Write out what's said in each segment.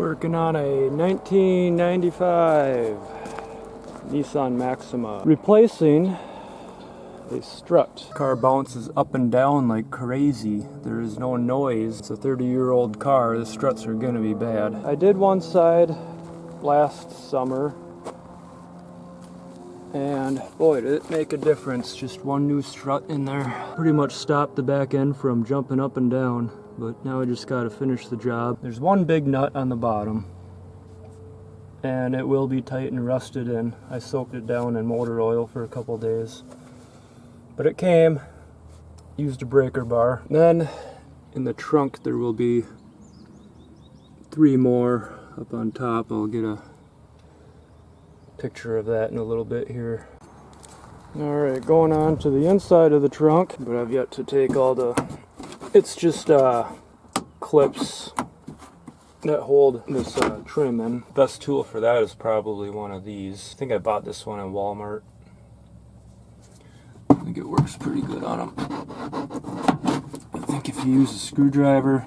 Working on a 1995 Nissan Maxima, replacing a strut. Car bounces up and down like crazy. There is no noise. It's a 30-year-old car. The struts are gonna be bad. I did one side last summer, and boy, did it make a difference. Just one new strut in there. Pretty much stopped the back end from jumping up and down, but now I just gotta finish the job. There's one big nut on the bottom, and it will be tight and rusted in. I soaked it down in motor oil for a couple days. But it came, used a breaker bar. Then in the trunk there will be 3 more up on top. I'll get a picture of that in a little bit here. Alright, going on to the inside of the trunk, but I've yet to take all the, it's just clips that hold this trim in. Best tool for that is probably one of these. I think I bought this one at Walmart. I think it works pretty good on them. I think if you use a screwdriver,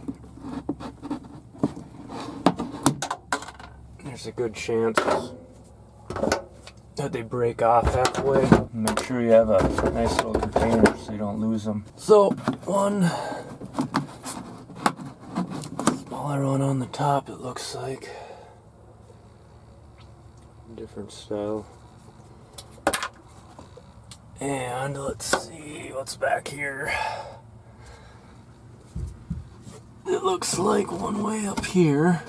there's a good chance that they break off halfway. Make sure you have a nice little container so you don't lose them. So, one smaller one on the top, it looks like. Different style. And let's see what's back here. It looks like one way up here.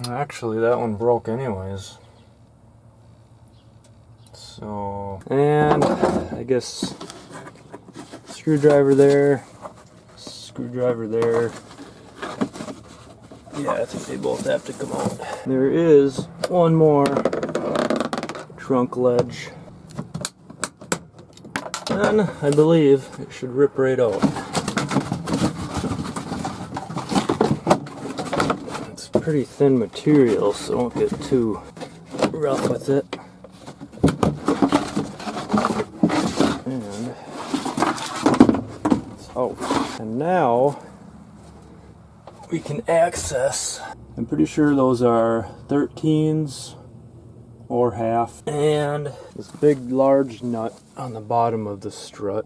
Actually, that one broke anyways. So, and I guess screwdriver there, screwdriver there. Yeah, I think they both have to come out. There is one more trunk ledge, and I believe it should rip right out. It's pretty thin material, so don't get too rough with it. And it's out. And now we can access, I'm pretty sure those are 13s or half, and this big large nut on the bottom of the strut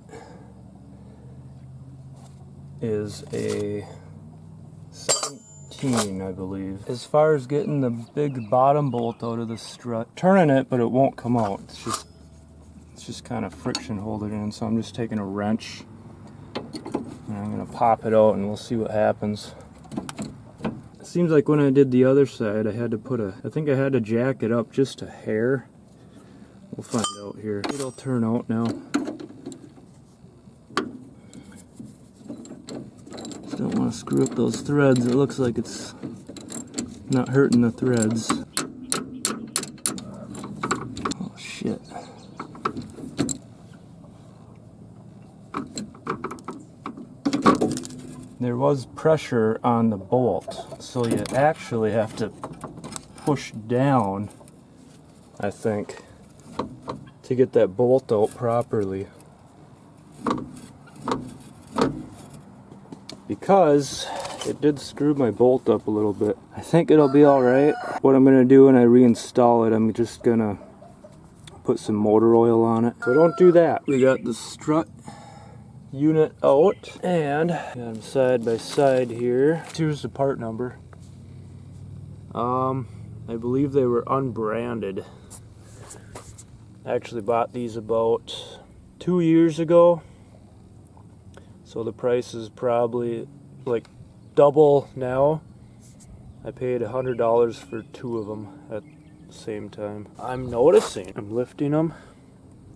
is a 17, I believe. As far as getting the big bottom bolt out of the strut, turning it, but it won't come out. It's just kind of friction holding it in, so I'm just taking a wrench and I'm gonna pop it out and we'll see what happens. Seems like when I did the other side, I had to put I think I had to jack it up just a hair. We'll find out here. It'll turn out now. Just don't want to screw up those threads. It looks like it's not hurting the threads. Oh shit. There was pressure on the bolt, so you actually have to push down, I think, to get that bolt out properly. Because it did screw my bolt up a little bit. I think it'll be alright. What I'm going to do when I reinstall it, I'm just going to put some motor oil on it. So don't do that. We got the strut unit out, and got them side by side here. Here's the part number. I believe they were unbranded. I actually bought these about 2 years ago, so the price is probably like double now. I paid $100 for 2 of them at the same time. I'm noticing, I'm lifting them,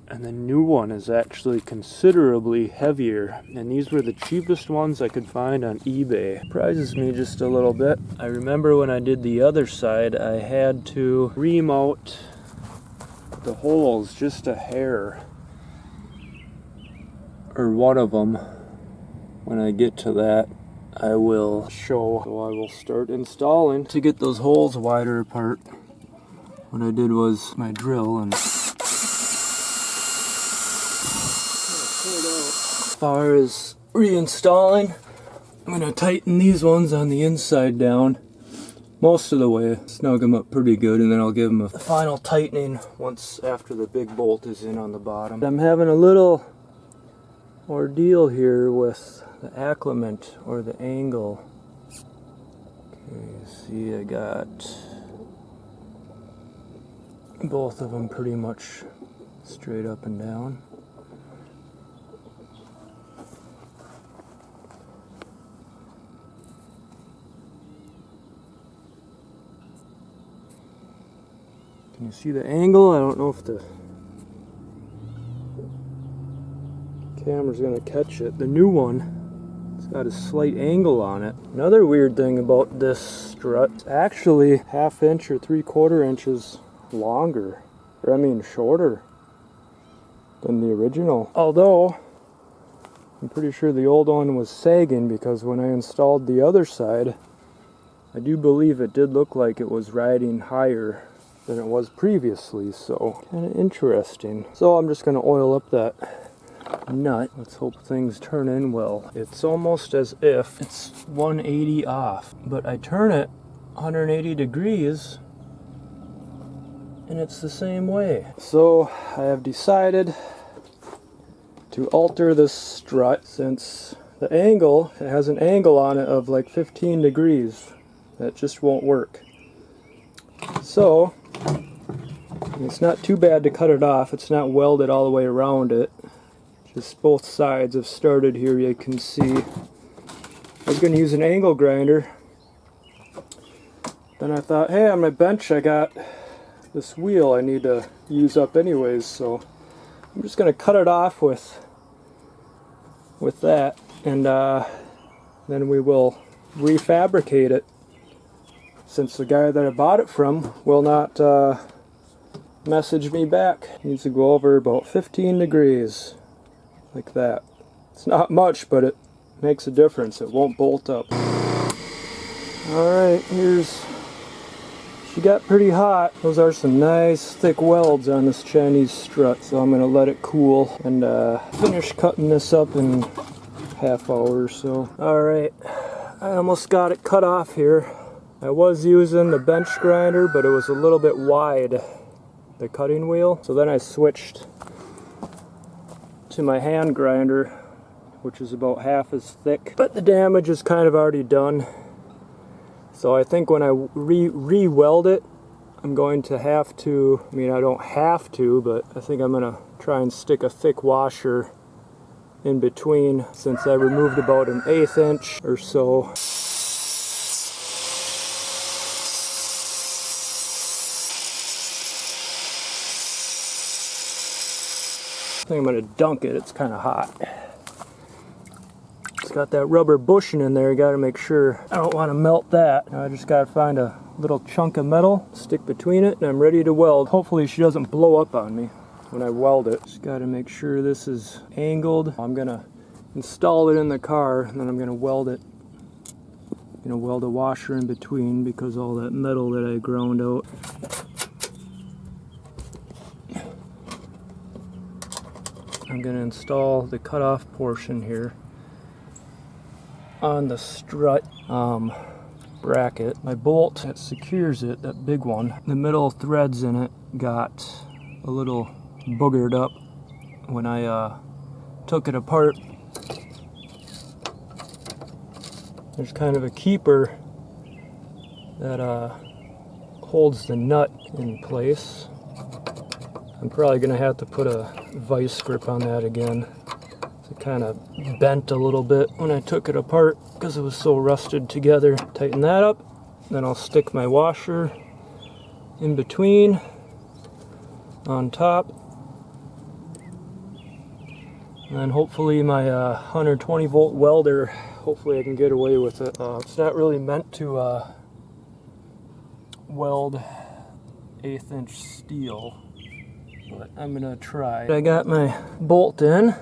and the new one is actually considerably heavier, and these were the cheapest ones I could find on eBay. Surprises me just a little bit. I remember when I did the other side, I had to ream out the holes just a hair, or one of them. When I get to that, I will show. So I will start installing to get those holes wider apart. What I did was my drill and as far as reinstalling, I'm gonna tighten these ones on the inside down most of the way, snug them up pretty good, and then I'll give them a final tightening once after the big bolt is in on the bottom. I'm having a little ordeal here with the acclimate or the angle. Okay, see, I got both of them pretty much straight up and down. Can you see the angle? I don't know if the camera's gonna catch it. The new one, it's got a slight angle on it. Another weird thing about this strut, it's actually 1/2 inch or 3/4 inches longer, or I mean shorter than the original. Although, I'm pretty sure the old one was sagging, because when I installed the other side, I do believe it did look like it was riding higher than it was previously, so kind of interesting. So I'm just going to oil up that nut. Let's hope things turn in well. It's almost as if it's 180 off, but I turn it 180 degrees and it's the same way. So I have decided to alter this strut, since the angle, it has an angle on it of like 15 degrees. That just won't work. So it's not too bad to cut it off. It's not welded all the way around it. Just both sides have started here, you can see. I was going to use an angle grinder. Then I thought, hey, on my bench I got this wheel I need to use up anyways, so I'm just going to cut it off with that, and then we will refabricate it, since the guy that I bought it from will not message me back. Needs to go over about 15 degrees, like that. It's not much, but it makes a difference. It won't bolt up. Alright, she got pretty hot. Those are some nice thick welds on this Chinese strut, so I'm going to let it cool and finish cutting this up in half hour or so. Alright, I almost got it cut off here. I was using the bench grinder, but it was a little bit wide, the cutting wheel. So then I switched to my hand grinder, which is about half as thick. But the damage is kind of already done. So I think when I re-weld it, I'm going to have to, I mean, I don't have to, but I think I'm going to try and stick a thick washer in between, since I removed about 1/8 inch or so. I think I'm going to dunk it. It's kind of hot. It's got that rubber bushing in there. You got to make sure. I don't want to melt that. Now I just got to find a little chunk of metal, stick between it, and I'm ready to weld. Hopefully she doesn't blow up on me when I weld it. Just got to make sure this is angled. I'm going to install it in the car, and then I'm going to weld it. I'm going to weld a washer in between, because all that metal that I ground out. I'm going to install the cutoff portion here on the strut bracket. My bolt that secures it, that big one, the middle threads in it got a little boogered up when I took it apart. There's kind of a keeper that holds the nut in place. I'm probably going to have to put a vice grip on that again. It kind of bent a little bit when I took it apart because it was so rusted together. Tighten that up, then I'll stick my washer in between, on top, and then hopefully my 120 volt welder, hopefully I can get away with it. It's not really meant to weld 1/8 inch steel, but I'm gonna try. I got my bolt in.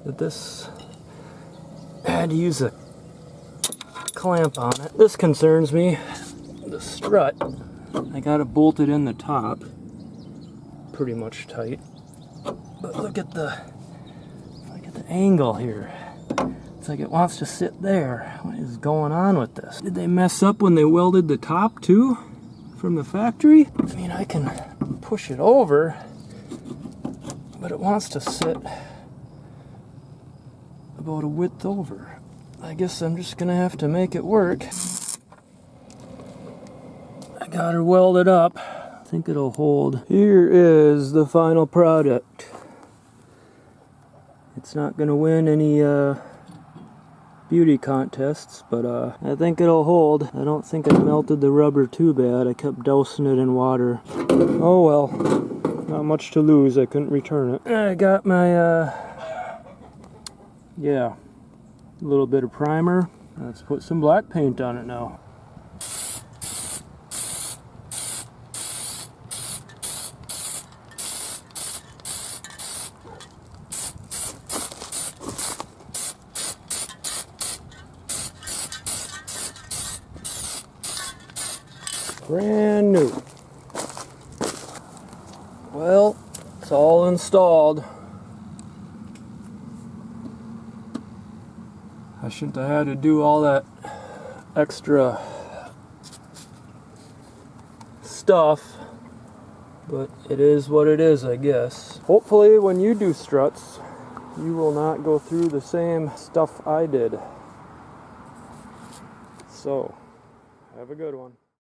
But this, I had to use a clamp on it. This concerns me. The strut, I got it bolted in the top, pretty much tight. But look at the the angle here. It's like it wants to sit there. What is going on with this? Did they mess up when they welded the top too from the factory? I mean, I can push it over, but it wants to sit about a width over. I guess I'm just gonna have to make it work. I got her welded up. I think it'll hold. Here is the final product. It's not gonna win any beauty contests, but I think it'll hold. I don't think I melted the rubber too bad. I kept dousing it in water. Oh well, not much to lose. I couldn't return it. I got my yeah, a little bit of primer. Let's put some black paint on it now. Brand new. Well, it's all installed. I shouldn't have had to do all that extra stuff, but it is what it is, I guess. Hopefully when you do struts, you will not go through the same stuff I did. So, have a good one.